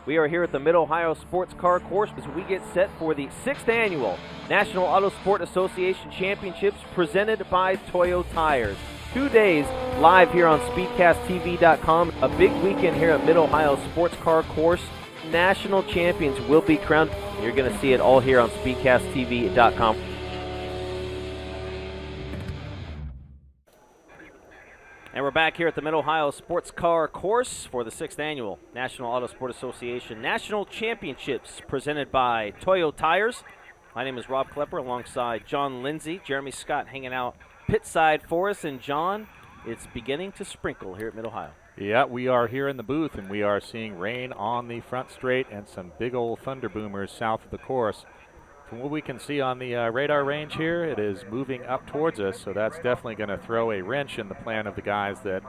We are here at the Mid-Ohio Sports Car Course as we get set for the 6th Annual National Auto Sport Association Championships presented by Toyo Tires. 2 days live here on SpeedcastTV.com. A big weekend here at Mid-Ohio Sports Car Course. National champions will be crowned. You're going to see it all here on SpeedcastTV.com. And we're back here at the Mid-Ohio Sports Car Course for the 6th Annual National Auto Sport Association National Championships presented by Toyo Tires. My name is Rob Klepper alongside John Lindsay. Jeremy Scott hanging out pit side for us. And John, it's beginning to sprinkle here at Mid-Ohio. Yeah, we are here in the booth, and we are seeing rain on the front straight and some big old thunder boomers south of the course. From what we can see on the radar range here, it is moving up towards us, so that's definitely going to throw a wrench in the plan of the guys that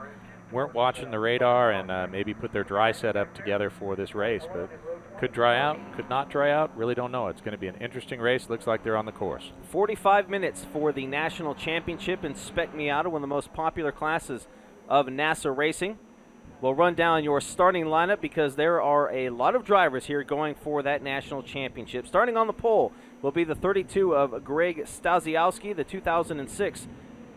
weren't watching the radar and maybe put their dry setup together for this race. But could dry out, could not dry out, really don't know. It's going to be an interesting race. Looks like they're on the course. 45 minutes for the national championship in Spec Miata, one of the most popular classes of NASA racing. We'll run down your starting lineup because there are a lot of drivers here going for that national championship. Starting on the pole will be the 32 of Greg Stasiowski, the 2006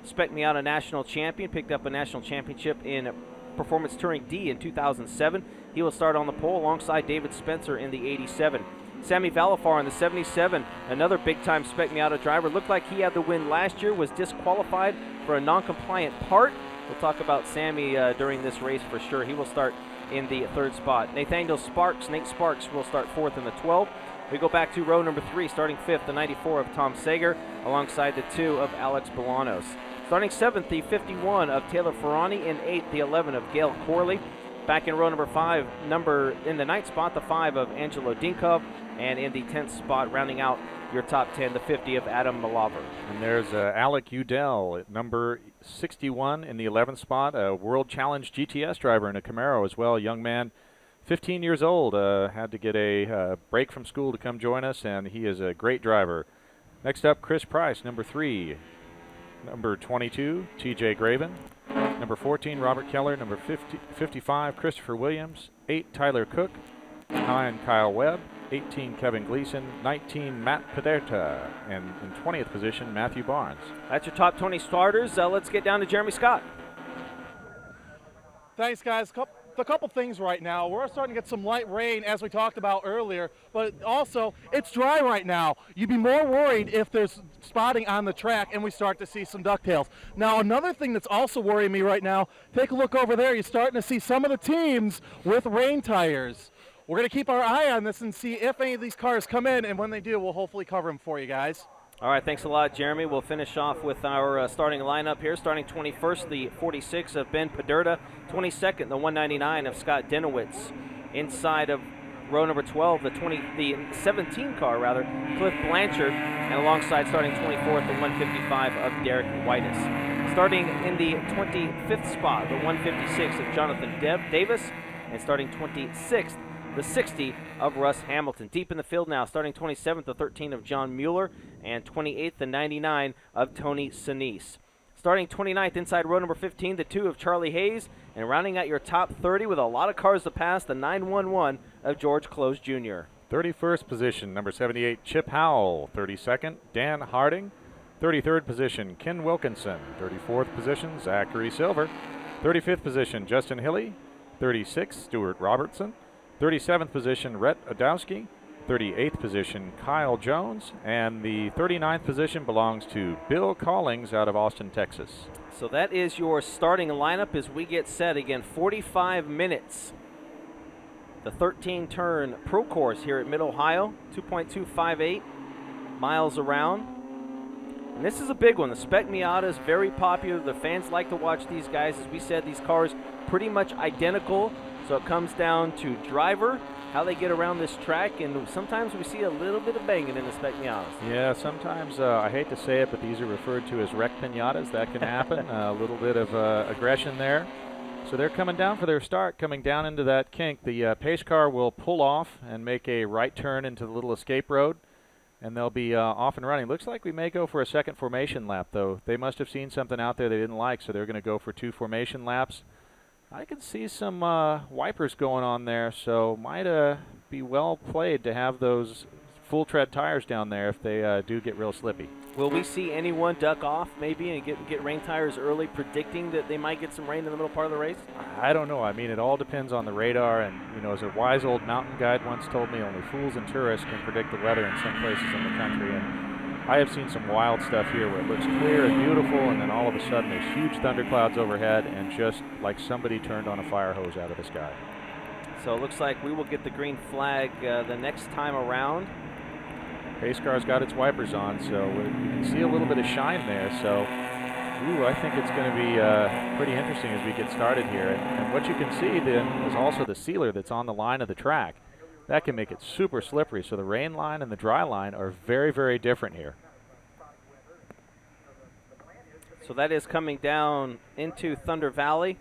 Spec Miata national champion. Picked up a national championship in Performance Touring D in 2007. He will start on the pole alongside David Spencer in the 87. Sammy Valifar in the 77, another big-time Spec Miata driver. Looked like he had the win last year, was disqualified for a non-compliant part. We'll talk about Sammy during this race for sure. He will start in the 3rd spot. Nathaniel Sparks, Nate Sparks, will start 4th in the 12. We go back to row number 3, starting 5th, the 94 of Tom Sager, alongside the 2 of Alex Bolanos. Starting 7th, the 51 of Taylor Ferrani, in 8th, the 11 of Gail Corley. Back in row number 5, in the 9th spot, the 5 of Angelo Dinkov, and in the 10th spot, rounding out your top 10, the 50 of Adam Malaver. And there's Alec Udell at number 61 in the 11th spot, a World Challenge GTS driver in a Camaro as well, a young man, 15 years old, had to get a break from school to come join us, and he is a great driver. Next up, Chris Price, number 3. Number 22, TJ Graven. Number 14, Robert Keller. Number 55, Christopher Williams. 8, Tyler Cook. 9, Kyle Webb. 18, Kevin Gleason. 19, Matt Pederta. And in 20th position, Matthew Barnes. That's your top 20 starters. Let's get down to Jeremy Scott. Thanks, guys. A couple things right now. We're starting to get some light rain, as we talked about earlier, but also it's dry right now. You'd be more worried if there's spotting on the track and we start to see some ducktails. Now, another thing that's also worrying me right now, take a look over there. You're starting to see some of the teams with rain tires. We're going to keep our eye on this and see if any of these cars come in, and when they do, we'll hopefully cover them for you guys. All right, thanks a lot, Jeremy. We'll finish off with our starting lineup here. Starting 21st, the 46 of Ben Pederta. 22nd, the 199 of Scott Denowitz. Inside of row number 12, the 17 car, Cliff Blanchard. And alongside starting 24th, the 155 of Derek Whitus. Starting in the 25th spot, the 156 of Jonathan Davis. And starting 26th, the 60 of Russ Hamilton. Deep in the field now, starting 27th, the 13 of John Mueller, and 28th, the 99 of Tony Sinise. Starting 29th, inside row number 15, the 2 of Charlie Hayes, and rounding out your top 30 with a lot of cars to pass, the 911 of George Close Jr. 31st position, number 78, Chip Howell. 32nd, Dan Harding. 33rd position, Ken Wilkinson. 34th position, Zachary Silver. 35th position, Justin Hilly. 36th, Stuart Robertson. 37th position, Rhett Adowski. 38th position, Kyle Jones. And the 39th position belongs to Bill Collings out of Austin, Texas. So that is your starting lineup as we get set. Again, 45 minutes. The 13-turn Pro Course here at Mid-Ohio, 2.258 miles around. And this is a big one. The Spec Miata is very popular. The fans like to watch these guys. As we said, these cars pretty much identical. So it comes down to driver, how they get around this track, and sometimes we see a little bit of banging in the Spec Miatas. Yeah, sometimes, I hate to say it, but these are referred to as wreck pinatas. That can happen. A little bit of aggression there. So they're coming down for their start, coming down into that kink. The pace car will pull off and make a right turn into the little escape road, and they'll be off and running. Looks like we may go for a second formation lap, though. They must have seen something out there they didn't like, so they're going to go for 2 formation laps. I can see some wipers going on there, so might be well played to have those full tread tires down there if they do get real slippy. Will we see anyone duck off maybe and get rain tires early, predicting that they might get some rain in the middle part of the race? I don't know. I mean, it all depends on the radar, and as a wise old mountain guide once told me, only fools and tourists can predict the weather in some places in the country. And I have seen some wild stuff here where it looks clear and beautiful, and then all of a sudden there's huge thunderclouds overhead, and just like somebody turned on a fire hose out of the sky. So it looks like we will get the green flag the next time around. Pace car's got its wipers on, so you can see a little bit of shine there. So, I think it's going to be pretty interesting as we get started here. And what you can see then is also the sealer that's on the line of the track. That can make it super slippery. So the rain line and the dry line are very, very different here. So that is coming down into Thunder Valley.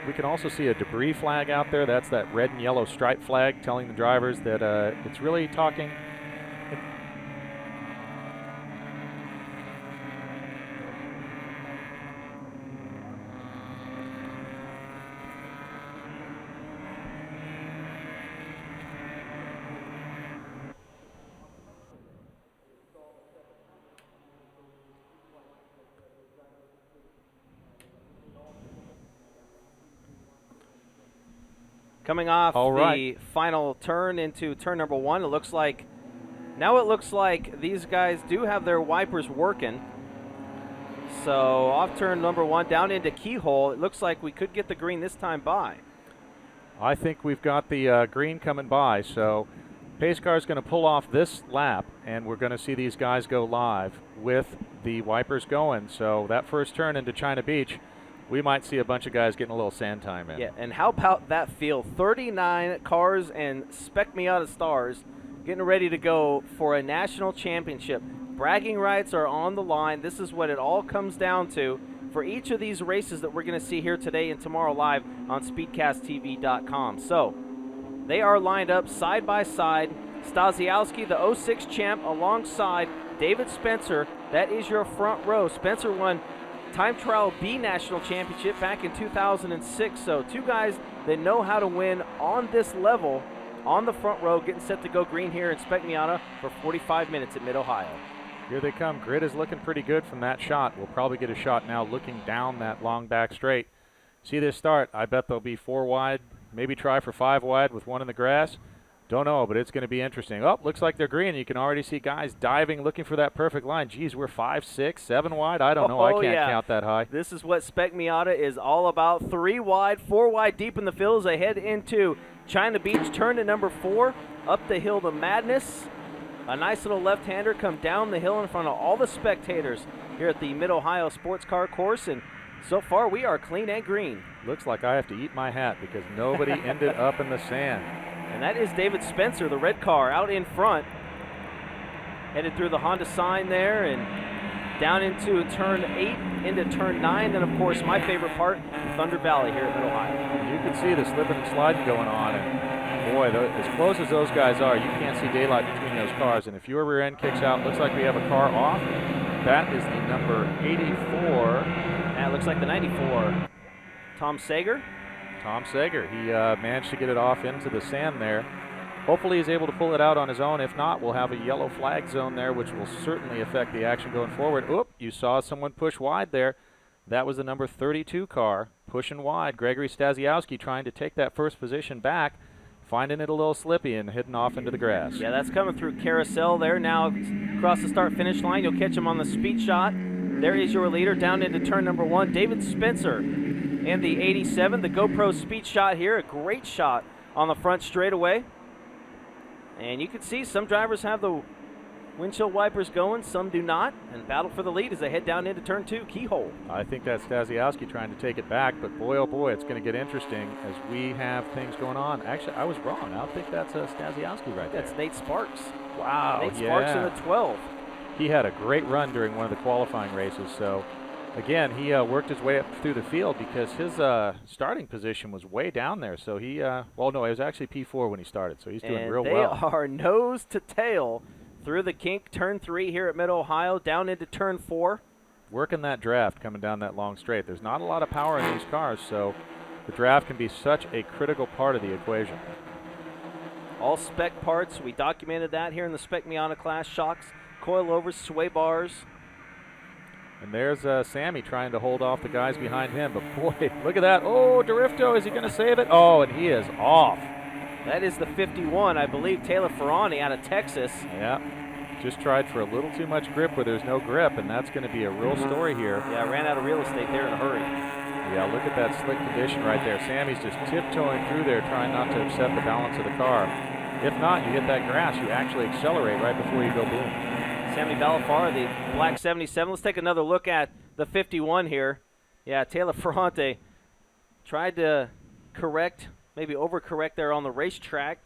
We can also see a debris flag out there. That's that red and yellow stripe flag telling the drivers that it's really talking. Coming off All the right. final turn into turn number 1, it looks like these guys do have their wipers working. So off turn number 1 down into Keyhole, it looks like we could get the green this time by. I think we've got the green coming by. So pace car is going to pull off this lap, and we're going to see these guys go live with the wipers going. So that first turn into China Beach, we might see a bunch of guys getting a little sand time in. Yeah, and how about that field? 39 cars and Spec Miata stars getting ready to go for a national championship. Bragging rights are on the line. This is what it all comes down to for each of these races that we're going to see here today and tomorrow live on SpeedcastTV.com. So they are lined up side by side. Stasiowski, the 06 champ, alongside David Spencer. That is your front row. Spencer won Time Trial B National Championship back in 2006. So two guys that know how to win on this level on the front row, getting set to go green here in Spec Miata for 45 minutes at Mid-Ohio. Here they come. Grid is looking pretty good from that shot. We'll probably get a shot now looking down that long back straight. See this start. I bet they'll be 4 wide, maybe try for 5 wide with one in the grass. Don't know, but it's going to be interesting. Oh, looks like they're green. You can already see guys diving, looking for that perfect line. Geez, we're 5, 6, 7 wide. I don't know. I can't count that high. This is what Spec Miata is all about. 3 wide, 4 wide deep in the field as they head into China Beach. Turn to number 4, up the hill to Madness. A nice little left-hander come down the hill in front of all the spectators here at the Mid-Ohio Sports Car Course. And so far, we are clean and green. Looks like I have to eat my hat because nobody ended up in the sand. And that is David Spencer, the red car, out in front. Headed through the Honda sign there and down into turn 8, into turn 9. Then, of course, my favorite part, Thunder Valley here at Mid-Ohio. You can see the slipping and sliding going on. And boy, as close as those guys are, you can't see daylight between those cars. And if your rear end kicks out, looks like we have a car off. That is the number 84. That looks like the 94. Tom Sager. Tom Sager, he managed to get it off into the sand there. Hopefully he's able to pull it out on his own. If not, we'll have a yellow flag zone there, which will certainly affect the action going forward. Oop, you saw someone push wide there. That was the number 32 car pushing wide. Gregory Stasiowski trying to take that first position back, finding it a little slippy and heading off into the grass. Yeah, that's coming through carousel there. Now across the start-finish line, you'll catch him on the speed shot. There is your leader down into turn number 1, David Spencer. And the 87, the GoPro speed shot here, a great shot on the front straightaway. And you can see some drivers have the windshield wipers going, some do not, and battle for the lead as they head down into turn 2, Keyhole. I think that's Stasiowski trying to take it back, but boy, oh boy, it's going to get interesting as we have things going on. Actually, I was wrong. I don't think that's Stasiowski right there. That's Nate Sparks. Wow, Nate Sparks in the 12. He had a great run during one of the qualifying races, so again, he worked his way up through the field because his starting position was way down there. So he, well, no, it was actually P4 when he started, so he's doing real well. They are nose to tail through the kink, turn 3 here at Mid-Ohio, down into turn 4. working that draft coming down that long straight. There's not a lot of power in these cars, so the draft can be such a critical part of the equation. All Spec parts. We documented that here in the Spec Miata class. Shocks, coilovers, sway bars. And there's Sammy trying to hold off the guys behind him. But boy, look at that. Oh, Drifto, is he going to save it? Oh, and he is off. That is the 51, I believe, Taylor Ferrani out of Texas. Yeah, just tried for a little too much grip where there's no grip, and that's going to be a real story here. Yeah, ran out of real estate there in a hurry. Yeah, look at that slick condition right there. Sammy's just tiptoeing through there, trying not to upset the balance of the car. If not, you hit that grass, you actually accelerate right before you go boom. Sammy Valafar, the black 77. Let's take another look at the 51 here. Yeah, Taylor Ferrante tried to correct, maybe overcorrect there on the racetrack,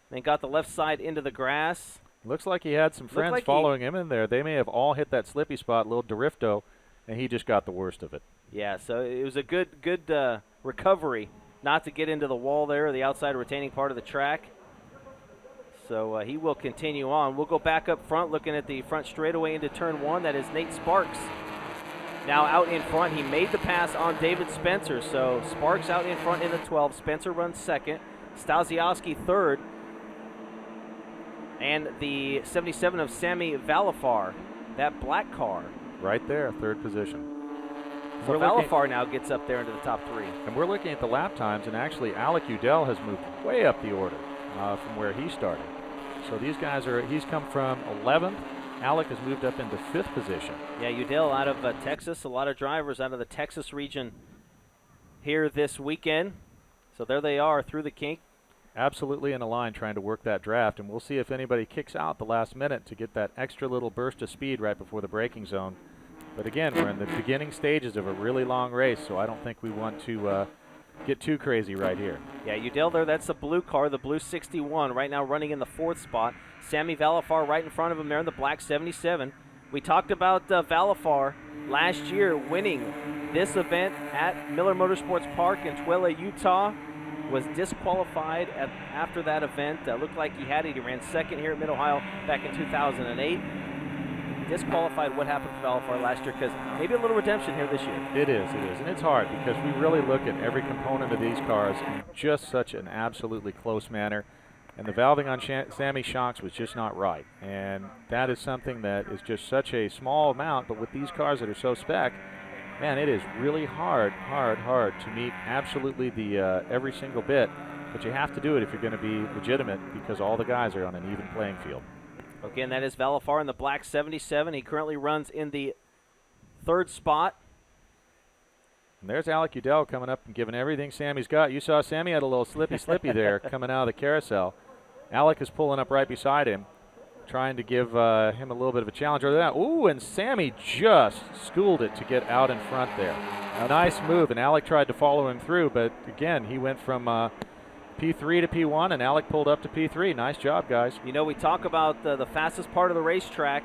then got the left side into the grass. Looks like he had some friends following him in there. They may have all hit that slippy spot, little Drifto, and he just got the worst of it. Yeah, so it was a good recovery not to get into the wall there, the outside retaining part of the track. So he will continue on. We'll go back up front, looking at the front straightaway into turn 1. That is Nate Sparks. Now out in front, he made the pass on David Spencer. So Sparks out in front in the 12. Spencer runs second. Stasiowski third. And the 77 of Sammy Valafar, that black car. Right there, third position. So Valafar now gets up there into the top 3. And we're looking at the lap times, and actually Alec Udell has moved way up the order from where he started. So these guys he's come from 11th. Alec has moved up into 5th position. Yeah, Udell out of Texas. A lot of drivers out of the Texas region here this weekend. So there they are through the kink. Absolutely in a line trying to work that draft, and we'll see if anybody kicks out the last minute to get that extra little burst of speed right before the braking zone. But again, we're in the beginning stages of a really long race, so I don't think we want to get too crazy right here. Yeah, Udell there, that's the blue car, the blue 61, right now running in the 4th spot. Sammy Valafar right in front of him there in the black 77. We talked about Valafar last year winning this event at Miller Motorsports Park in Tooele, Utah. Was disqualified after that event. Looked like he had it. He ran second here at Mid-Ohio back in 2008. Disqualified. What happened to Valafar last year? Because maybe a little redemption here this year. It is, and it's hard because we really look at every component of these cars in just such an absolutely close manner, and the valving on Sammy shocks was just not right, and that is something that is just such a small amount, but with these cars that are so spec, man, it is really hard to meet absolutely the every single bit, but you have to do it if you're going to be legitimate because all the guys are on an even playing field. Again, that is Valafar in the black 77. He currently runs in the 3rd spot. And there's Alec Udell coming up and giving everything Sammy's got. You saw Sammy had a little slippy there coming out of the carousel. Alec is pulling up right beside him, trying to give him a little bit of a challenge. Ooh, and Sammy just schooled it to get out in front there. A nice move, and Alec tried to follow him through, but again, he went from P3 to P1, and Alec pulled up to P3. Nice job, guys. You know, we talk about the fastest part of the racetrack,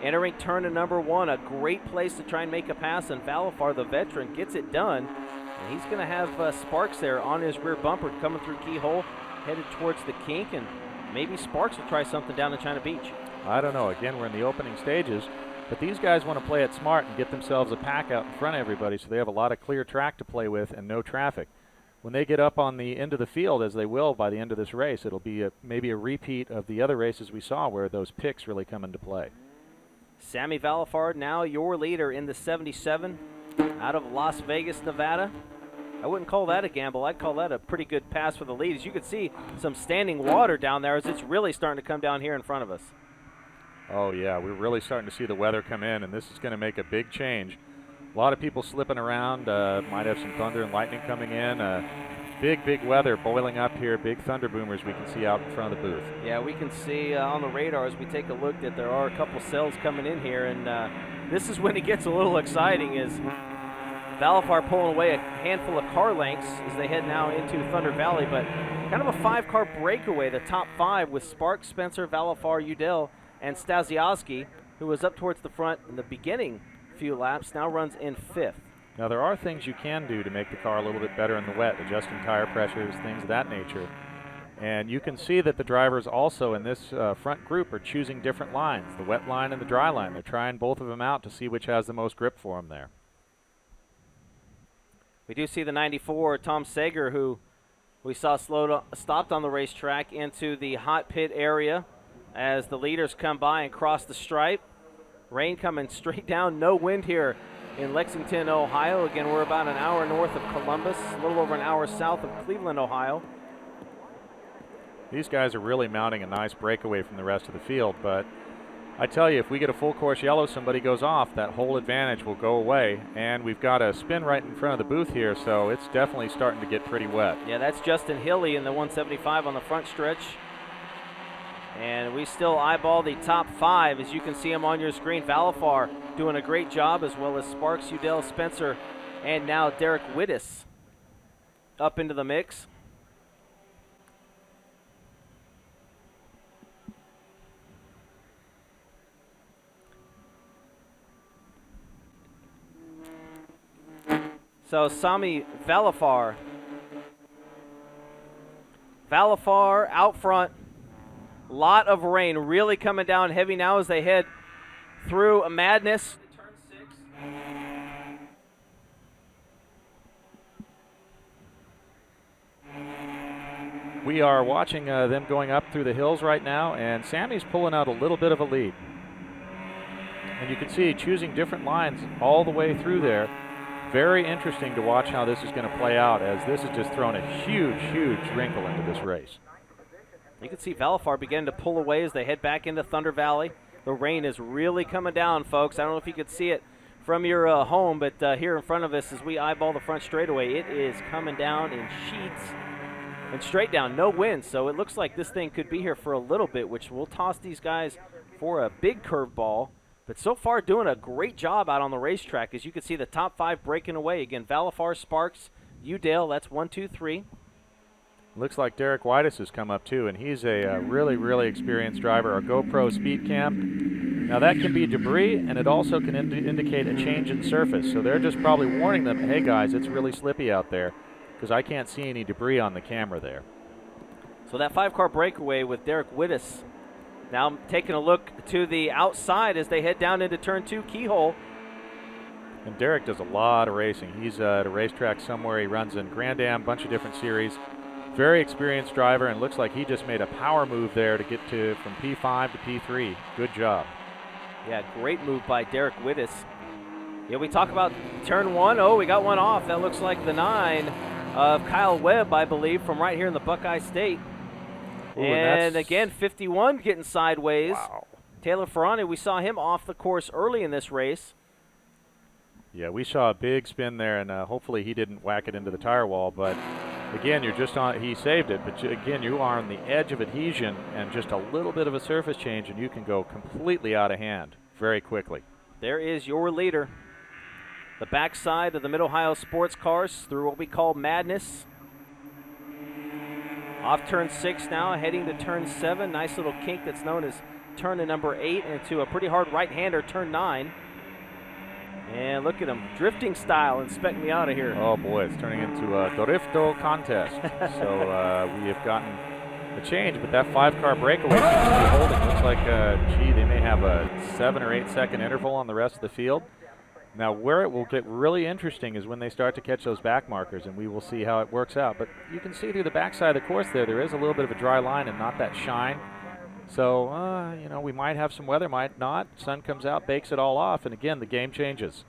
entering turn to number 1, a great place to try and make a pass, and Valafar, the veteran, gets it done. And he's going to have Sparks there on his rear bumper coming through keyhole, headed towards the kink, and maybe Sparks will try something down in China Beach. I don't know. Again, we're in the opening stages, but these guys want to play it smart and get themselves a pack out in front of everybody so they have a lot of clear track to play with and no traffic. When they get up on the end of the field, as they will by the end of this race, it'll be maybe a repeat of the other races we saw where those picks really come into play. Sammy Valafar, now your leader in the 77 out of Las Vegas, Nevada. I wouldn't call that a gamble. I'd call that a pretty good pass for the lead. As you can see, some standing water down there as it's really starting to come down here in front of us. Oh, yeah, we're really starting to see the weather come in, and this is going to make a big change. A lot of people slipping around, might have some thunder and lightning coming in. Big weather boiling up here, big thunder boomers we can see out in front of the booth. Yeah, we can see on the radar as we take a look that there are a couple cells coming in here, and this is when it gets a little exciting as Valafar pulling away a handful of car lengths as they head now into Thunder Valley, but kind of a 5-car breakaway, the top 5 with Sparks, Spencer, Valafar, Udell, and Stasiowski, who was up towards the front in the beginning few laps, now runs in 5th. Now there are things you can do to make the car a little bit better in the wet, adjusting tire pressures, things of that nature. And you can see that the drivers also in this front group are choosing different lines, the wet line and the dry line. They're trying both of them out to see which has the most grip for them there. We do see the 94, Tom Sager, who we saw stopped on the racetrack into the hot pit area as the leaders come by and cross the stripe. Rain coming straight down, no wind here in Lexington, Ohio. Again, we're about an hour north of Columbus, a little over an hour south of Cleveland, Ohio. These guys are really mounting a nice breakaway from the rest of the field, but I tell you, if we get a full course yellow, somebody goes off, that whole advantage will go away. And we've got a spin right in front of the booth here, so it's definitely starting to get pretty wet. Yeah, that's Justin Hilly in the 175 on the front stretch. And we still eyeball the top 5, as you can see them on your screen. Valifar doing a great job, as well as Sparks, Udell, Spencer, and now Derek Wittes up into the mix. So Sami Valifar out front. Lot of rain really coming down heavy now as they head through a Madness. Turn 6. We are watching them going up through the hills right now, and Sammy's pulling out a little bit of a lead. And you can see choosing different lines all the way through there. Very interesting to watch how this is going to play out, as this has just thrown a huge, huge wrinkle into this race. You can see Valifar beginning to pull away as they head back into Thunder Valley. The rain is really coming down, folks. I don't know if you could see it from your home, but here in front of us as we eyeball the front straightaway, it is coming down in sheets and straight down. No wind, so it looks like this thing could be here for a little bit, which will toss these guys for a big curveball. But so far doing a great job out on the racetrack. As you can see, the top 5 breaking away. Again, Valifar, Sparks, Udale, that's 1, 2, 3. Looks like Derek Wittes has come up too, and he's a really, really experienced driver. Our GoPro speed cam. Now that can be debris, and it also can indicate a change in surface. So they're just probably warning them, hey guys, it's really slippy out there, because I can't see any debris on the camera there. So that 5-car breakaway with Derek Wittes. Now taking a look to the outside as they head down into turn 2 keyhole. And Derek does a lot of racing. He's at a racetrack somewhere. He runs in Grand Am, bunch of different series. Very experienced driver, and looks like he just made a power move there to get to from P5 to P3. Good job. Yeah, great move by Derek Wittes. Yeah, we talk about turn 1. Oh, we got one off. That looks like the 9 of Kyle Webb, I believe, from right here in the Buckeye State. Ooh, and again, 51 getting sideways. Wow. Taylor Ferrani, we saw him off the course early in this race. Yeah, we saw a big spin there, and hopefully he didn't whack it into the tire wall. But again, you're just on. He saved it, but again, you are on the edge of adhesion, and just a little bit of a surface change, and you can go completely out of hand very quickly. There is your leader. The backside of the Mid-Ohio sports cars through what we call Madness. Off turn 6 now, heading to turn 7. Nice little kink that's known as turn to number 8 into a pretty hard right-hander, turn 9. And look at him, drifting style in Spec Miata here. Oh boy, it's turning into a Dorifto contest. So we have gotten a change, but that 5-car breakaway seems to be holding. Looks like, gee, they may have a 7 or 8 second interval on the rest of the field. Now, where it will get really interesting is when they start to catch those back markers, and we will see how it works out. But you can see through the backside of the course there is a little bit of a dry line and not that shine. So, you know, we might have some weather, might not. Sun comes out, bakes it all off, and again, the game changes.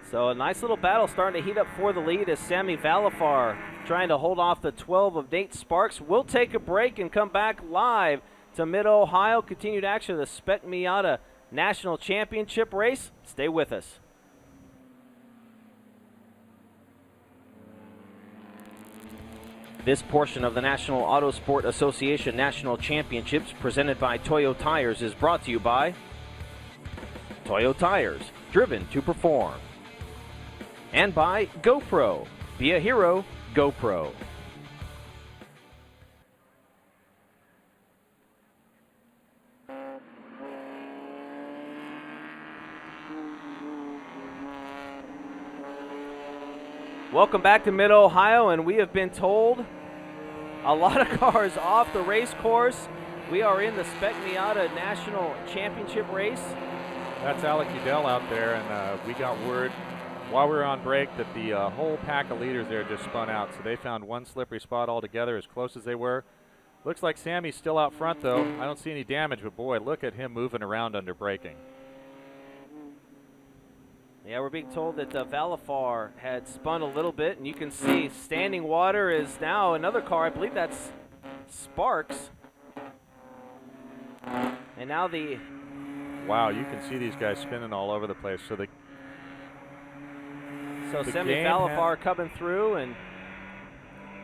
So a nice little battle starting to heat up for the lead as Sami Valifar trying to hold off the 12 of Nate Sparks. We'll take a break and come back live to Mid-Ohio. Continued action of the Spec Miata National Championship race. Stay with us. This portion of the National Auto Sport Association National Championships presented by Toyo Tires is brought to you by Toyo Tires, driven to perform. And by GoPro. Be a hero, GoPro. Welcome back to Mid-Ohio, and we have been told a lot of cars off the race course. We are in the Spec Miata National Championship race. That's Alec Udell out there, and we got word while we were on break that the whole pack of leaders there just spun out. So they found one slippery spot altogether, as close as they were. Looks like Sammy's still out front, though. I don't see any damage, but boy, look at him moving around under braking. Yeah, we're being told that Valifar had spun a little bit, and you can see standing water is now another car. I believe that's Sparks. And now the... Wow, you can see these guys spinning all over the place. So Semi Valifar coming through, and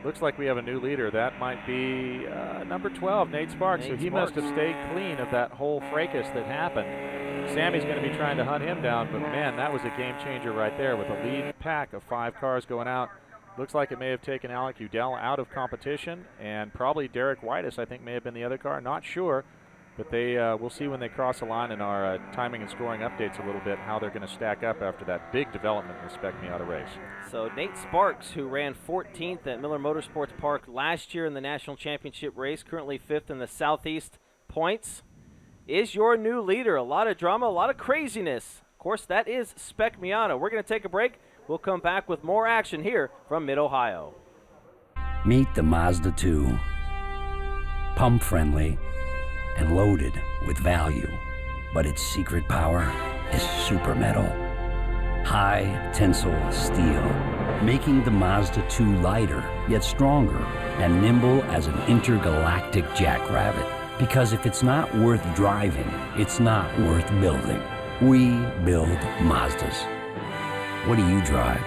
looks like we have a new leader. That might be number 12, Nate Sparks. So he must have stayed clean of that whole fracas that happened. Sammy's going to be trying to hunt him down, but man, that was a game changer right there with a lead pack of 5 cars going out. Looks like it may have taken Alec Udell out of competition, and probably Derek Whitus, I think, may have been the other car. Not sure, but we'll see when they cross the line in our timing and scoring updates a little bit how they're going to stack up after that big development in the Spec Miata race. So Nate Sparks, who ran 14th at Miller Motorsports Park last year in the National Championship race, currently 5th in the Southeast points, is your new leader. A lot of drama, a lot of craziness. Of course, that is Spec Miata. We're going to take a break. We'll come back with more action here from Mid-Ohio. Meet the Mazda 2. Pump friendly and loaded with value, but its secret power is super metal. High tensile steel, making the Mazda 2 lighter yet stronger and nimble as an intergalactic jackrabbit. Because if it's not worth driving, it's not worth building. We build Mazdas. What do you drive?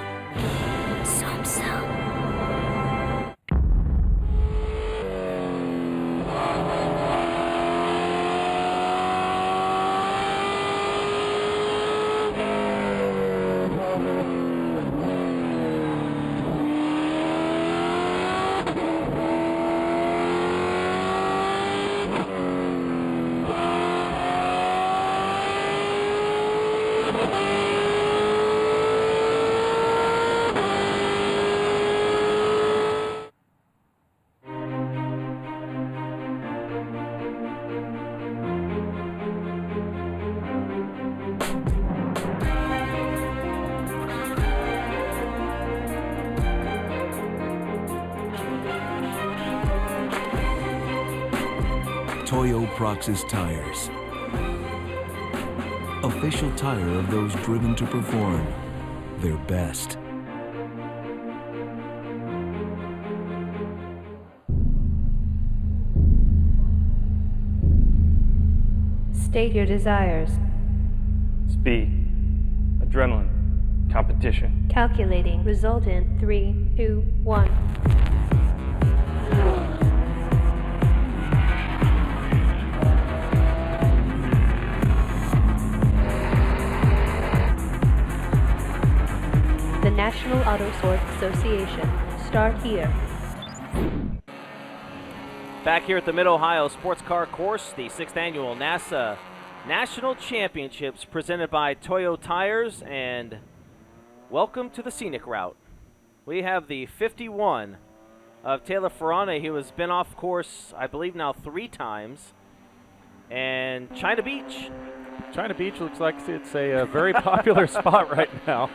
Toyo Tires. Official tire of those driven to perform their best. State your desires. Speed, adrenaline, competition. Calculating result in 3, 2, 1. The National Auto Sports Association. Start here. Back here at the Mid-Ohio Sports Car Course, the 6th annual NASA National Championships presented by Toyo Tires, and welcome to the scenic route. We have the 51 of Taylor Ferrana. He has been off course, I believe now 3 times. And China Beach. China Beach looks like it's a very popular spot right now.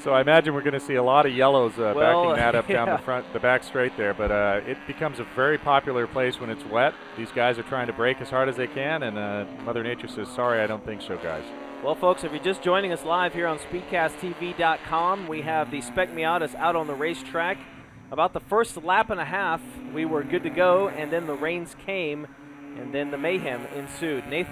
So I imagine we're going to see a lot of yellows backing that up down the back straight there. But it becomes a very popular place when it's wet. These guys are trying to brake as hard as they can, and Mother Nature says, sorry, I don't think so, guys. Well, folks, if you're just joining us live here on SpeedcastTV.com, we have the Spec Miatas out on the racetrack. About the first lap and a half, we were good to go, and then the rains came, and then the mayhem ensued. Nate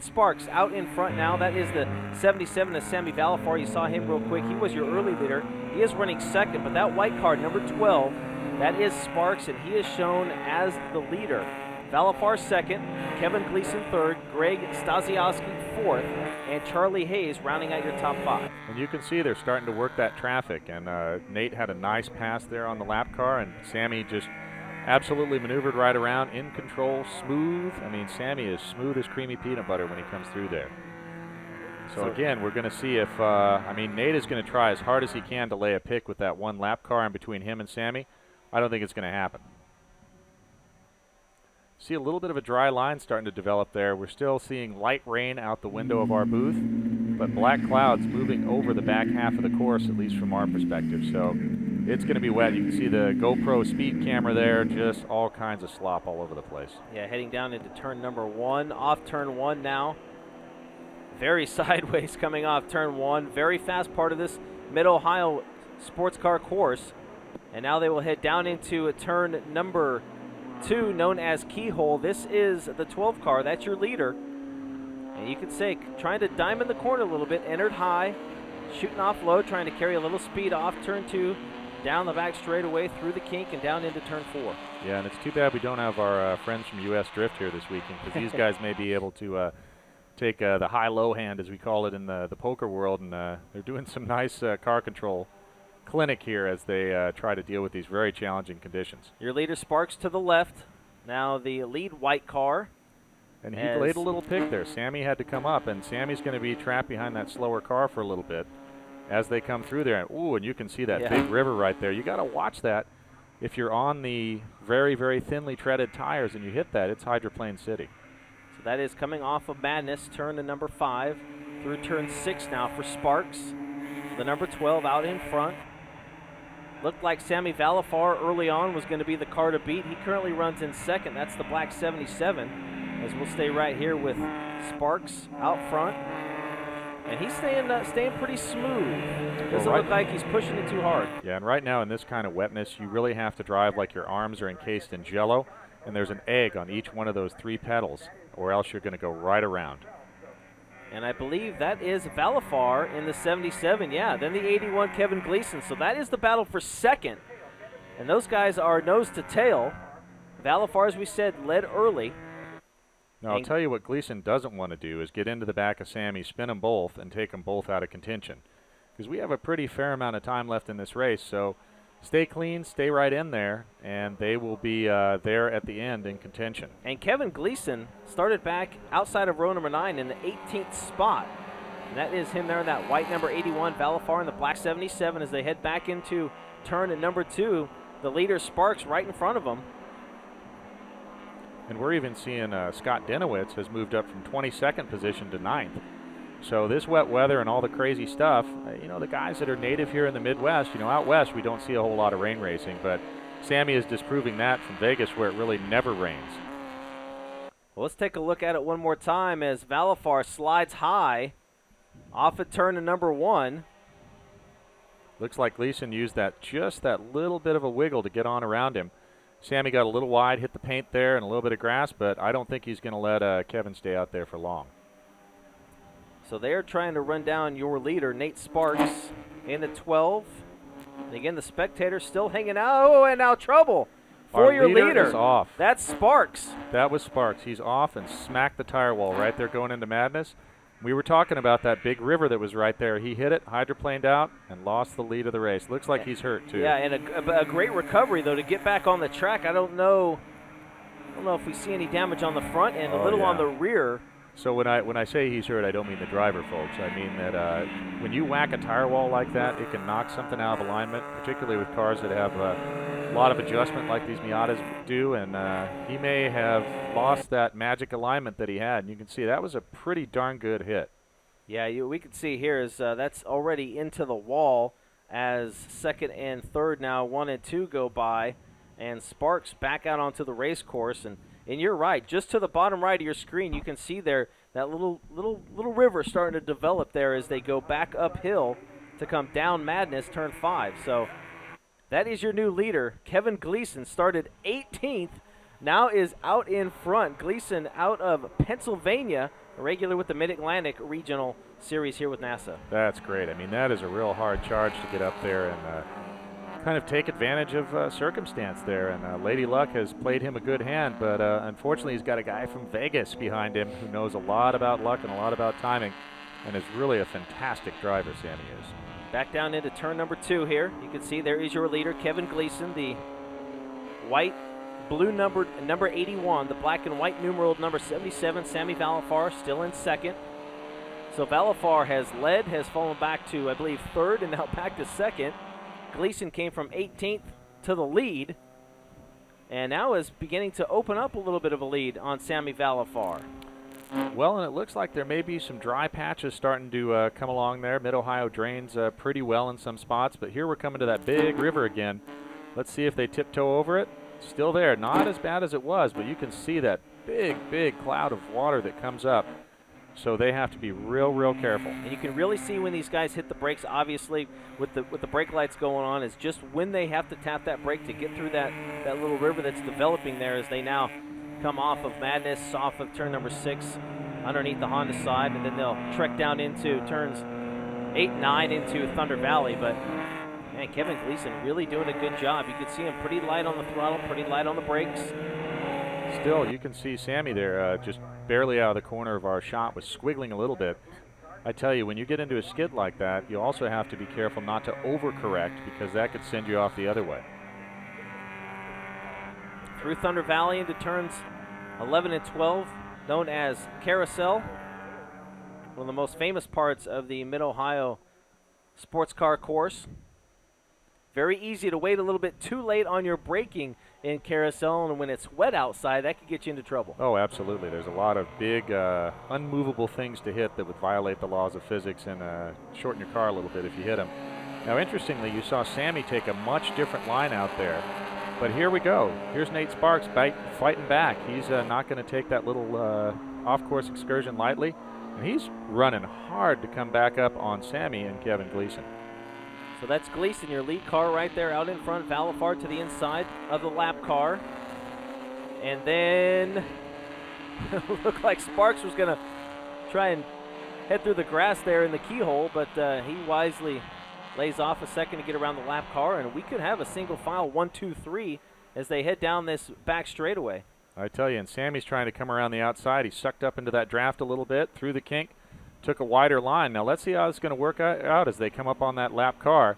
Sparks out in front now. That is the 77 of Sammy Valifar. You saw him real quick. He was your early leader. He is running second, but that white car, number 12, that is Sparks, and he is shown as the leader. Valifar second, Kevin Gleason third, Greg Stasiowski fourth, and Charlie Hayes rounding out your top 5. And you can see they're starting to work that traffic, and Nate had a nice pass there on the lap car, and Sammy just absolutely maneuvered right around, in control, smooth. I mean, Sammy is smooth as creamy peanut butter when he comes through there. So again, we're going to see if, Nate is going to try as hard as he can to lay a pick with that one lap car in between him and Sammy. I don't think it's going to happen. See a little bit of a dry line starting to develop there. We're still seeing light rain out the window of our booth, but black clouds moving over the back half of the course, at least from our perspective. So it's going to be wet. You can see the GoPro speed camera there, just all kinds of slop all over the place. Yeah, heading down into turn number 1, off turn 1 now. Very sideways coming off turn 1. Very fast part of this Mid-Ohio sports car course. And now they will head down into turn number 2, known as Keyhole. This is the 12 car. That's your leader. And you can say, trying to diamond the corner a little bit, entered high, shooting off low, trying to carry a little speed off turn 2, down the back straightaway, through the kink, and down into turn 4. Yeah, and it's too bad we don't have our friends from US Drift here this weekend, because these guys may be able to take the high-low hand, as we call it in the poker world, and they're doing some nice car control clinic here as they try to deal with these very challenging conditions. Your leader Sparks to the left. Now the lead white car. And he laid a little pick there. Sammy had to come up, and Sammy's going to be trapped behind that slower car for a little bit as they come through there. Ooh, and you can see that big river right there. You got to watch that. If you're on the very, very thinly treaded tires and you hit that, it's Hydroplane City. So that is coming off of Madness, turn to number 5, through turn 6 now for Sparks. The number 12 out in front. Looked like Sammy Valafar early on was going to be the car to beat. He currently runs in second. That's the black 77. As we'll stay right here with Sparks out front. And he's staying pretty smooth. Doesn't look like he's pushing it too hard. Yeah, and right now in this kind of wetness, you really have to drive like your arms are encased in Jell-O, and there's an egg on each one of those 3 pedals, or else you're going to go right around. And I believe that is Valafar in the 77. Yeah, then the 81, Kevin Gleason. So that is the battle for second. And those guys are nose to tail. Valafar, as we said, led early. Now, I'll tell you what Gleason doesn't want to do is get into the back of Sammy, spin them both, and take them both out of contention. Because we have a pretty fair amount of time left in this race, so stay clean, stay right in there, and they will be there at the end in contention. And Kevin Gleason started back outside of row number 9 in the 18th spot. And that is him there in that white number 81, Valafar in the black 77 as they head back into turn at number 2. The leader, Sparks, right in front of them. And we're even seeing Scott Denowitz has moved up from 22nd position to 9th. So this wet weather and all the crazy stuff, you know, the guys that are native here in the Midwest, you know, out west we don't see a whole lot of rain racing, but Sammy is disproving that from Vegas where it really never rains. Well, let's take a look at it one more time as Valafar slides high off at turn to number 1. Looks like Gleason used just that little bit of a wiggle to get on around him. Sammy got a little wide, hit the paint there and a little bit of grass, but I don't think he's going to let Kevin stay out there for long. So they're trying to run down your leader, Nate Sparks, in the 12. And again, the spectators still hanging out. Oh, and now trouble for your leader. Is off. That's Sparks. That was Sparks. He's off and smacked the tire wall right there going into Madness. We were talking about that big river that was right there. He hit it, hydroplaned out, and lost the lead of the race. Looks like he's hurt, too. Yeah, and a great recovery, though, to get back on the track. I don't know if we see any damage on the front end, a little on the rear. So when I say he's hurt, I don't mean the driver, folks. I mean that when you whack a tire wall like that, it can knock something out of alignment, particularly with cars that have a lot of adjustment like these Miatas do, and he may have lost that magic alignment that he had. And you can see that was a pretty darn good hit. Yeah, we can see here is that's already into the wall as second and third now 1 and 2 go by, and Sparks back out onto the race course. And you're right, just to the bottom right of your screen, you can see there that little river starting to develop there as they go back uphill to come down Madness, turn 5. So that is your new leader. Kevin Gleason started 18th, now is out in front. Gleason out of Pennsylvania, a regular with the Mid-Atlantic Regional Series here with NASA. That's great. I mean, that is a real hard charge to get up there and kind of take advantage of circumstance there. And Lady Luck has played him a good hand, but unfortunately he's got a guy from Vegas behind him who knows a lot about luck and a lot about timing and is really a fantastic driver, Sammy is. Back down into turn number 2 here. You can see there is your leader, Kevin Gleason, the blue number 81, the black and white numeral number 77, Sammy Valafar still in second. So Valafar has led, has fallen back to, I believe, third, and now back to second. Gleason came from 18th to the lead. and now is beginning to open up a little bit of a lead on Sammy Valafar. Well, and it looks like there may be some dry patches starting to come along there. Mid-Ohio drains pretty well in some spots, but here we're coming to that big river again. Let's see if they tiptoe over it. Still there, not as bad as it was, but you can see that big cloud of water that comes up. So they have to be real careful. And you can really see when these guys hit the brakes, obviously, with the brake lights going on, is just when they have to tap that brake to get through that little river that's developing there as they now come off of Madness, off of turn number 6, underneath the Honda side, and then they'll trek down into turns 8, 9 into Thunder Valley. But, man, Kevin Gleason really doing a good job. You can see him pretty light on the throttle, pretty light on the brakes. Still, you can see Sammy there just barely out of the corner of our shot, was squiggling a little bit. I tell you, when you get into a skid like that, you also have to be careful not to overcorrect because that could send you off the other way. Through Thunder Valley into turns 11 and 12, known as Carousel, one of the most famous parts of the Mid-Ohio sports car course. Very easy to wait a little bit too late on your braking in Carousel, and when it's wet outside, that could get you into trouble. Oh, absolutely. There's a lot of big, unmovable things to hit that would violate the laws of physics and shorten your car a little bit if you hit them. Now, interestingly, you saw Sammy take a much different line out there. But here we go. Here's Nate Sparks fighting back. He's not going to take that little off-course excursion lightly, and he's running hard to come back up on Sammy and Kevin Gleason. So that's Gleason, your lead car right there out in front. Valafar to the inside of the lap car. And then looked like Sparks was going to try and head through the grass there in the keyhole, but he wisely lays off a second to get around the lap car, and we could have a single file 1, 2, 3 as they head down this back straightaway. I tell you, and Sammy's trying to come around the outside. He sucked up into that draft a little bit, through the kink, took a wider line. Now let's see how it's going to work out as they come up on that lap car.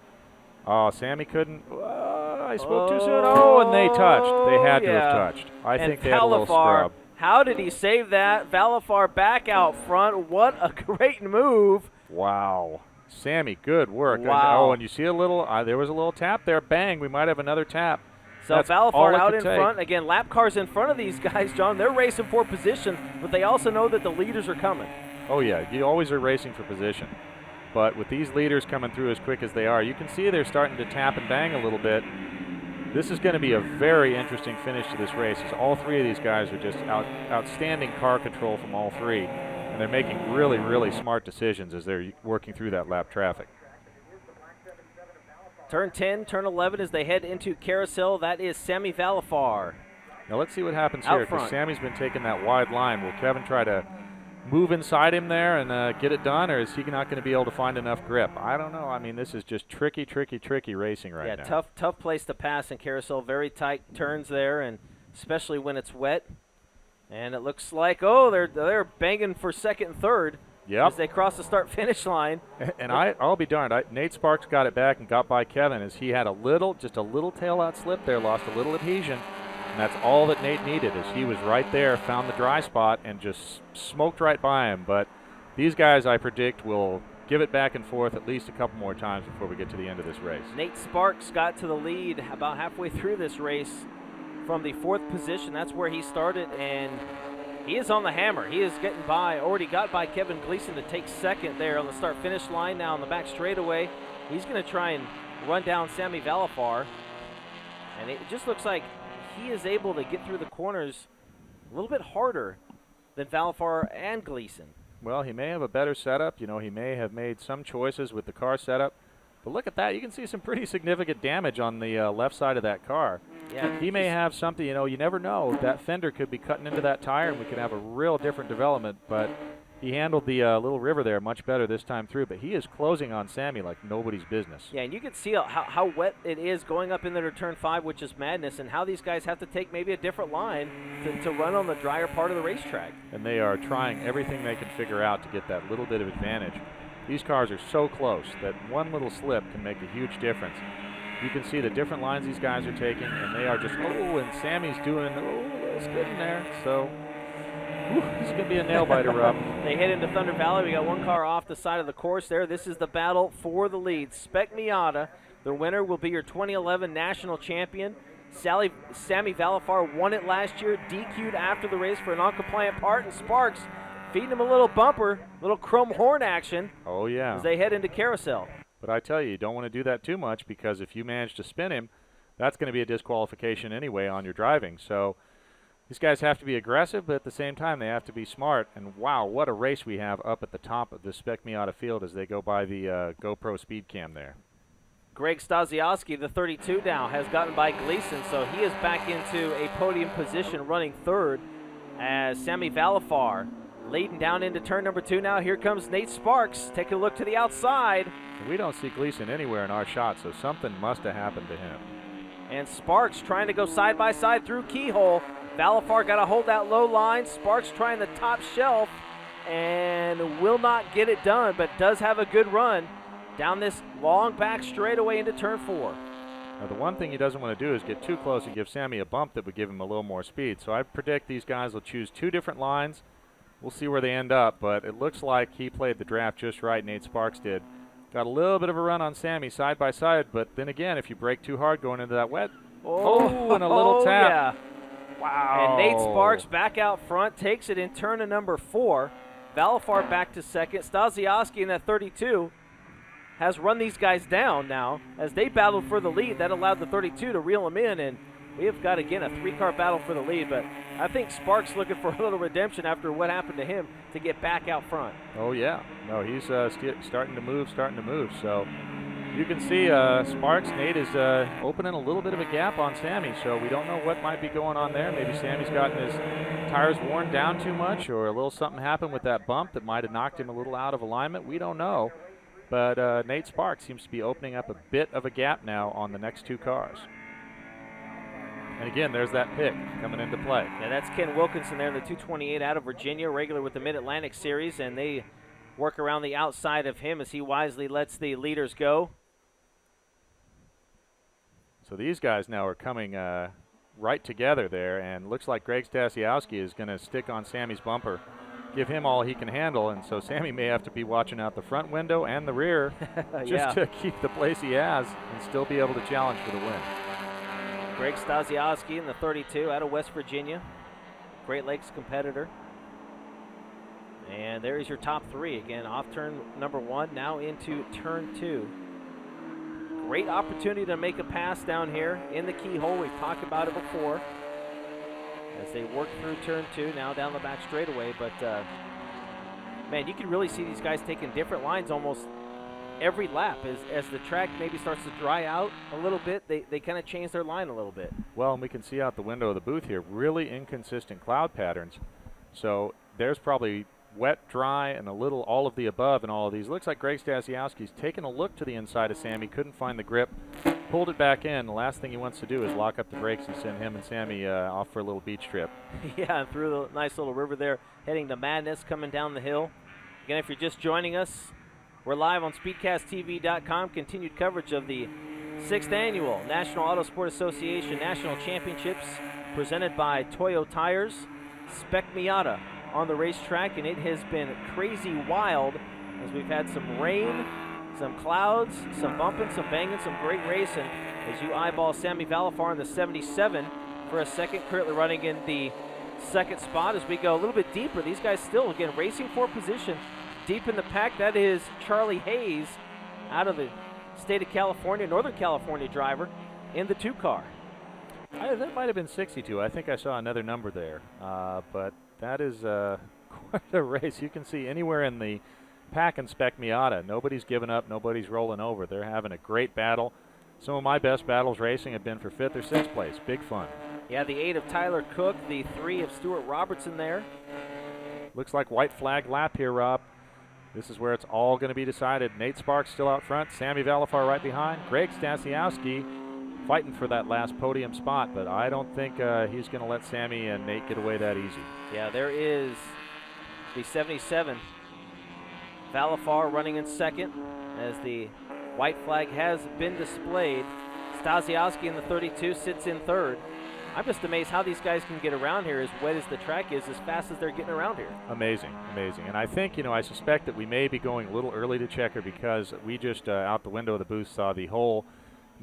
Oh, Sammy couldn't. I spoke too soon. Oh, and they touched. They had to have touched. I think they had a little scrub. How did he save that? Valafar back out front. What a great move. Wow. Sammy, good work. Wow. And you see a little, there was a little tap there. Bang, we might have another tap. So Valafar out in front. Again, lap cars in front of these guys, John. They're racing for position, but they also know that the leaders are coming. Oh, yeah. You always are racing for position. But with these leaders coming through as quick as they are, you can see they're starting to tap and bang a little bit. This is going to be a very interesting finish to this race, as all three of these guys are just outstanding car control from all three. And they're making really smart decisions as they're working through that lap traffic. Turn 10, turn 11 as they head into Carousel. That is Sammy Valafar. Now let's see what happens here, because Sammy's been taking that wide line. Will Kevin try to move inside him there and get it done, or is he not going to be able to find enough grip? I don't know. I mean, this is just tricky racing right now. Yeah, tough place to pass in Carousel. Very tight turns there, and especially when it's wet. And it looks like, they're banging for second and third as they cross the start-finish line. And I'll be darned. Nate Sparks got it back and got by Kevin as he had just a little tail-out slip there, lost a little adhesion. And that's all that Nate needed, as he was right there, found the dry spot, and just smoked right by him. But these guys, I predict, will give it back and forth at least a couple more times before we get to the end of this race. Nate Sparks got to the lead about halfway through this race from the 4th position. That's where he started, and he is on the hammer. He is getting by, already got by Kevin Gleason to take second there on the start-finish line. Now on the back straightaway, he's going to try and run down Sammy Valafar. And it just looks like he is able to get through the corners a little bit harder than Valafar and Gleason. Well, he may have a better setup. You know, he may have made some choices with the car setup. But look at that. You can see some pretty significant damage on the left side of that car. Yeah, he may have something, you never know. That fender could be cutting into that tire, and we could have a real different development. But he handled the little river there much better this time through. But he is closing on Sammy like nobody's business. Yeah, and you can see how wet it is going up in there to turn 5, which is madness, and how these guys have to take maybe a different line to run on the drier part of the racetrack. And they are trying everything they can figure out to get that little bit of advantage. These cars are so close that one little slip can make a huge difference. You can see the different lines these guys are taking, and they are just, and Sammy's doing, a little skid in there. So, this is going to be a nail-biter, Rob. They head into Thunder Valley. We got one car off the side of the course there. This is the battle for the lead. Spec Miata, the winner, will be your 2011 national champion. Sammy Valifar won it last year, DQ'd after the race for a non-compliant part, and Sparks feeding him a little bumper, little chrome horn action. Oh, yeah. As they head into carousel. But I tell you don't want to do that too much, because if you manage to spin him, that's going to be a disqualification anyway on your driving. So these guys have to be aggressive, but at the same time they have to be smart. And wow, what a race we have up at the top of the Spec Miata field as they go by the GoPro speed cam there. Greg Stasiowski, the 32 now, has gotten by Gleason, so he is back into a podium position running third as Sammy Valifar leading down into turn number 2 now. Here comes Nate Sparks. Take a look to the outside. We don't see Gleason anywhere in our shot, so something must have happened to him. And Sparks trying to go side by side through keyhole. Valifar got to hold that low line. Sparks trying the top shelf and will not get it done, but does have a good run down this long back straightaway into turn 4. Now, the one thing he doesn't want to do is get too close and give Sammy a bump that would give him a little more speed. So I predict these guys will choose 2 different lines. We'll see where they end up, but it looks like he played the draft just right, Nate Sparks did. Got a little bit of a run on Sammy side by side, but then again, if you brake too hard going into that wet, and a little tap. Yeah. Wow. And Nate Sparks back out front, takes it in turn to number 4. Valifar back to second. Stasiowski in that 32 has run these guys down now as they battled for the lead. That allowed the 32 to reel them in, and we have got, again, a 3-car battle for the lead, but I think Sparks looking for a little redemption after what happened to him to get back out front. Oh, yeah. No, he's starting to move. So you can see Sparks, Nate is opening a little bit of a gap on Sammy, so we don't know what might be going on there. Maybe Sammy's gotten his tires worn down too much, or a little something happened with that bump that might have knocked him a little out of alignment. We don't know. But Nate Sparks seems to be opening up a bit of a gap now on the next 2 cars. And again, there's that pick coming into play. Yeah, that's Ken Wilkinson there in the 228 out of Virginia, regular with the Mid-Atlantic Series, and they work around the outside of him as he wisely lets the leaders go. So these guys now are coming right together there, and looks like Greg Stasiowski is going to stick on Sammy's bumper, give him all he can handle, and so Sammy may have to be watching out the front window and the rear just to keep the place he has and still be able to challenge for the win. Greg Stasiowski in the 32 out of West Virginia, Great Lakes competitor. And there's your top 3 again, off turn number 1, now into turn 2. Great opportunity to make a pass down here in the keyhole. We've talked about it before as they work through turn 2, now down the back straightaway. But man, you can really see these guys taking different lines almost every lap. As the track maybe starts to dry out a little bit, they kind of change their line a little bit. Well, and we can see out the window of the booth here, really inconsistent cloud patterns. So there's probably wet, dry, and a little all of the above in all of these. Looks like Greg Stasiowski's taken a look to the inside of Sammy, couldn't find the grip, pulled it back in. The last thing he wants to do is lock up the brakes and send him and Sammy off for a little beach trip. Yeah, and through the nice little river there, heading to Madness, coming down the hill. Again, if you're just joining us, we're live on SpeedcastTV.com. Continued coverage of the 6th Annual National Auto Sport Association National Championships presented by Toyo Tires, Spec Miata on the racetrack, and it has been crazy wild as we've had some rain, some clouds, some bumping, some banging, some great racing as you eyeball Sammy Valifar in the 77 for a second, currently running in the 2nd spot. As we go a little bit deeper, these guys still, again, racing for position deep in the pack. That is Charlie Hayes out of the state of California, Northern California driver in the 2 car. That might have been 62. I think I saw another number there. But that is quite a race. You can see anywhere in the pack and Spec Miata, nobody's given up, nobody's rolling over. They're having a great battle. Some of my best battles racing have been for 5th or 6th place. Big fun. Yeah, the 8 of Tyler Cook, the 3 of Stuart Robertson there. Looks like white flag lap here, Rob. This is where it's all going to be decided. Nate Sparks still out front, Sammy Valifar right behind, Greg Stasiowski fighting for that last podium spot, but I don't think he's going to let Sammy and Nate get away that easy. Yeah, there is the 77. Valifar running in 2nd as the white flag has been displayed. Stasiowski in the 32 sits in 3rd. I'm just amazed how these guys can get around here as wet as the track is, as fast as they're getting around here. Amazing, amazing. And I think, I suspect that we may be going a little early to checker because we just, out the window of the booth, saw the whole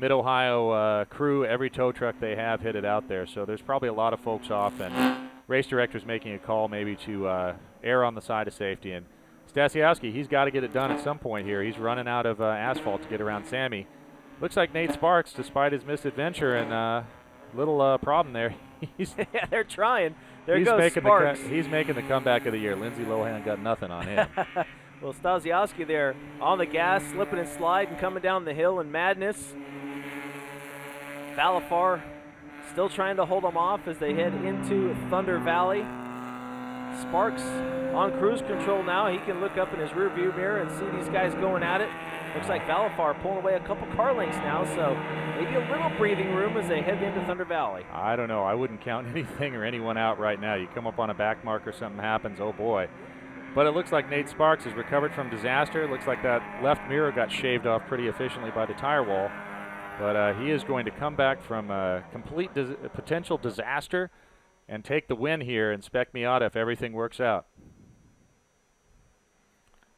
Mid-Ohio crew, every tow truck they have hit it out there. So there's probably a lot of folks off, and race director's making a call maybe to err on the side of safety. And Stasiowski, he's got to get it done at some point here. He's running out of asphalt to get around Sammy. Looks like Nate Sparks, despite his misadventure and little problem there. Yeah, they're trying. There goes Sparks. He's making the comeback of the year. Lindsay Lohan got nothing on him. Well, Stasiowski there on the gas, slipping and sliding, coming down the hill in madness. Valifar still trying to hold them off as they head into Thunder Valley. Sparks on cruise control now. He can look up in his rearview mirror and see these guys going at it. Looks like Valifar pulling away a couple car lengths now, so maybe a little breathing room as they head into Thunder Valley. I don't know. I wouldn't count anything or anyone out right now. You come up on a back marker, something happens, oh boy. But it looks like Nate Sparks has recovered from disaster. Looks like that left mirror got shaved off pretty efficiently by the tire wall. But he is going to come back from a complete potential disaster and take the win here in Spec Miata if everything works out.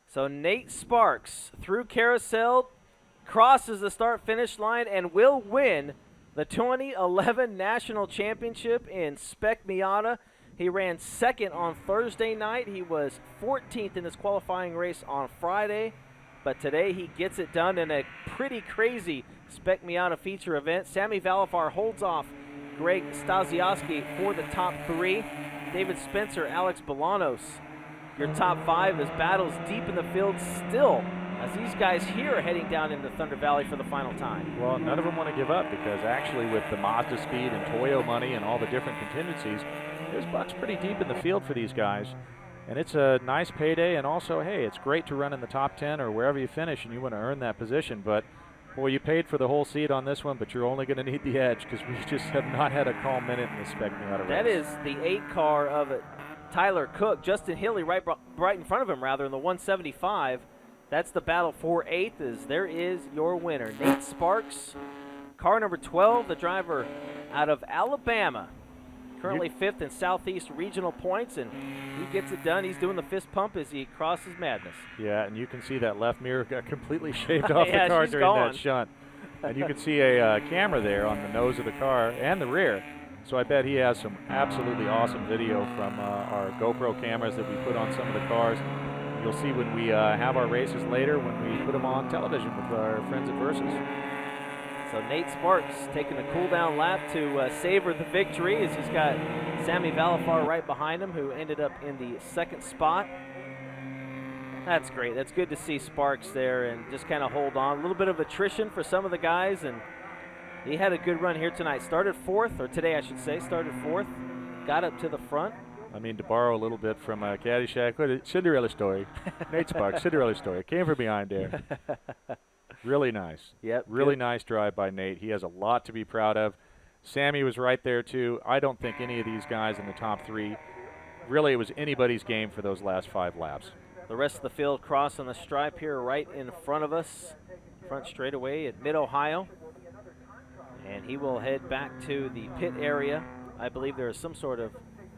So Nate Sparks through carousel, crosses the start-finish line, and will win the 2011 National Championship in Spec Miata. He ran second on Thursday night. He was 14th in his qualifying race on Friday. But today he gets it done in a pretty crazy Spec Miata feature event. Sammy Valifar holds off Greg Stasiowski for the top three. David Spencer, Alex Bolanos, your top five as battles deep in the field still as these guys here are heading down into Thunder Valley for the final time. Well, none of them want to give up because actually with the Mazda speed and Toyo money and all the different contingencies, there's bucks pretty deep in the field for these guys. And it's a nice payday, and also, hey, it's great to run in the top 10 or wherever you finish and you want to earn that position. But, boy, you paid for the whole seat on this one, but you're only going to need the edge because we just have not had a calm minute in the Spec Miata race. That is the 8 car of Tyler Cook. Justin Hilly right in front of him, rather, in the 175. That's the battle for 8th, as there is your winner. Nate Sparks, car number 12, the driver out of Alabama. Currently 5th in Southeast Regional points, and he gets it done. He's doing the fist pump as he crosses madness. Yeah, and you can see that left mirror got completely shaved off yeah, the car during gone. that shunt. And you can see a camera there on the nose of the car and the rear. So I bet he has some absolutely awesome video from our GoPro cameras that we put on some of the cars. You'll see when we have our races later, when we put them on television with our friends at Versus. So Nate Sparks taking a cool-down lap to savor the victory as he's got Sammy Valifar right behind him, who ended up in the 2nd spot. That's great. That's good to see Sparks there and just kind of hold on. A little bit of attrition for some of the guys, and he had a good run here tonight. Started 4th, or today I should say, started 4th, got up to the front. I mean, to borrow a little bit from Caddyshack, Cinderella story. Nate Sparks, Cinderella story. Came from behind there. Really nice. Yep. Really nice drive by Nate. He has a lot to be proud of. Sammy was right there, too. I don't think any of these guys in the top 3, really it was anybody's game for those last 5 laps. The rest of the field cross on the stripe here right in front of us. Front straightaway at Mid-Ohio. And he will head back to the pit area. I believe there is some sort of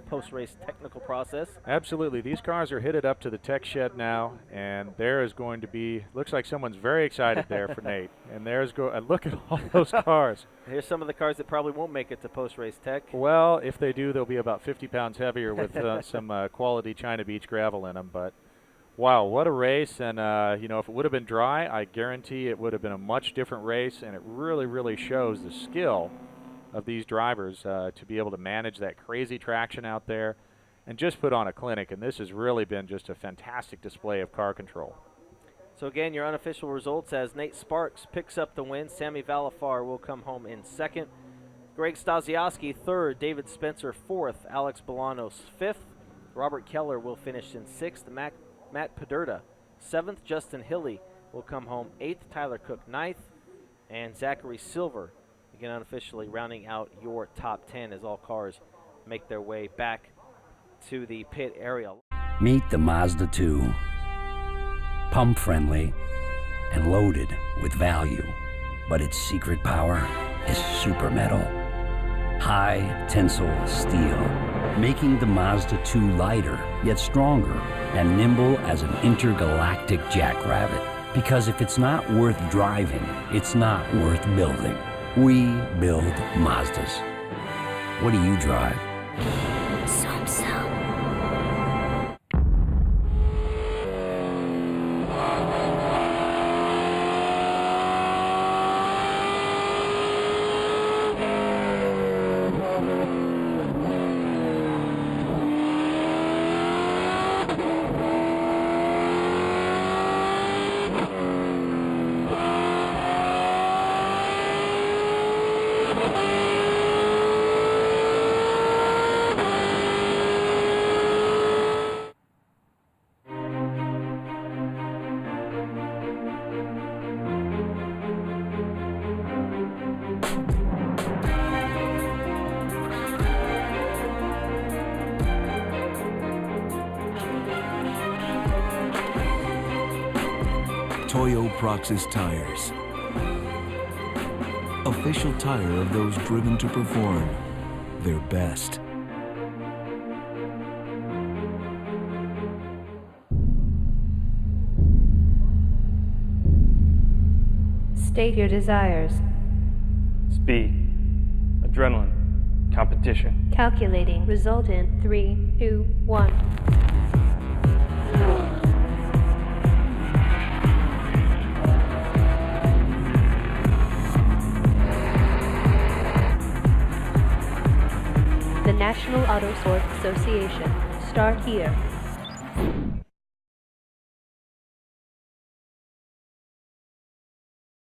post-race technical process. Absolutely. These cars are headed up to the tech shed now, and there is going to be, looks like someone's very excited there for Nate. And there's look at all those cars. Here's some of the cars that probably won't make it to post-race tech. Well, if they do, they'll be about 50 pounds heavier with some quality China Beach gravel in them. But wow, what a race. And, you know, if it would have been dry, I guarantee it would have been a much different race. And it really, really shows the skill of these drivers to be able to manage that crazy traction out there and just put on a clinic. And this has really been just a fantastic display of car control. So again, your unofficial results as Nate Sparks picks up the win. Sammy Valifar will come home in 2nd. Greg Stasiowski 3rd. David Spencer 4th. Alex Bolanos 5th. Robert Keller will finish in 6th. Matt Pedurta 7th. Justin Hilly will come home 8th. Tyler Cook 9th. And Zachary Silver, again unofficially, rounding out your top 10 as all cars make their way back to the pit area. Meet the Mazda 2. Pump friendly and loaded with value, but its secret power is super metal. High tensile steel, making the Mazda 2 lighter yet stronger and nimble as an intergalactic jackrabbit. Because if it's not worth driving, it's not worth building. We build Mazdas. What do you drive? Toyo Tires. Official tire of those driven to perform their best. State your desires. Speed. Adrenaline. Competition. Calculating. Result in 3, 2, 1. The National Auto Sport Association. Start here.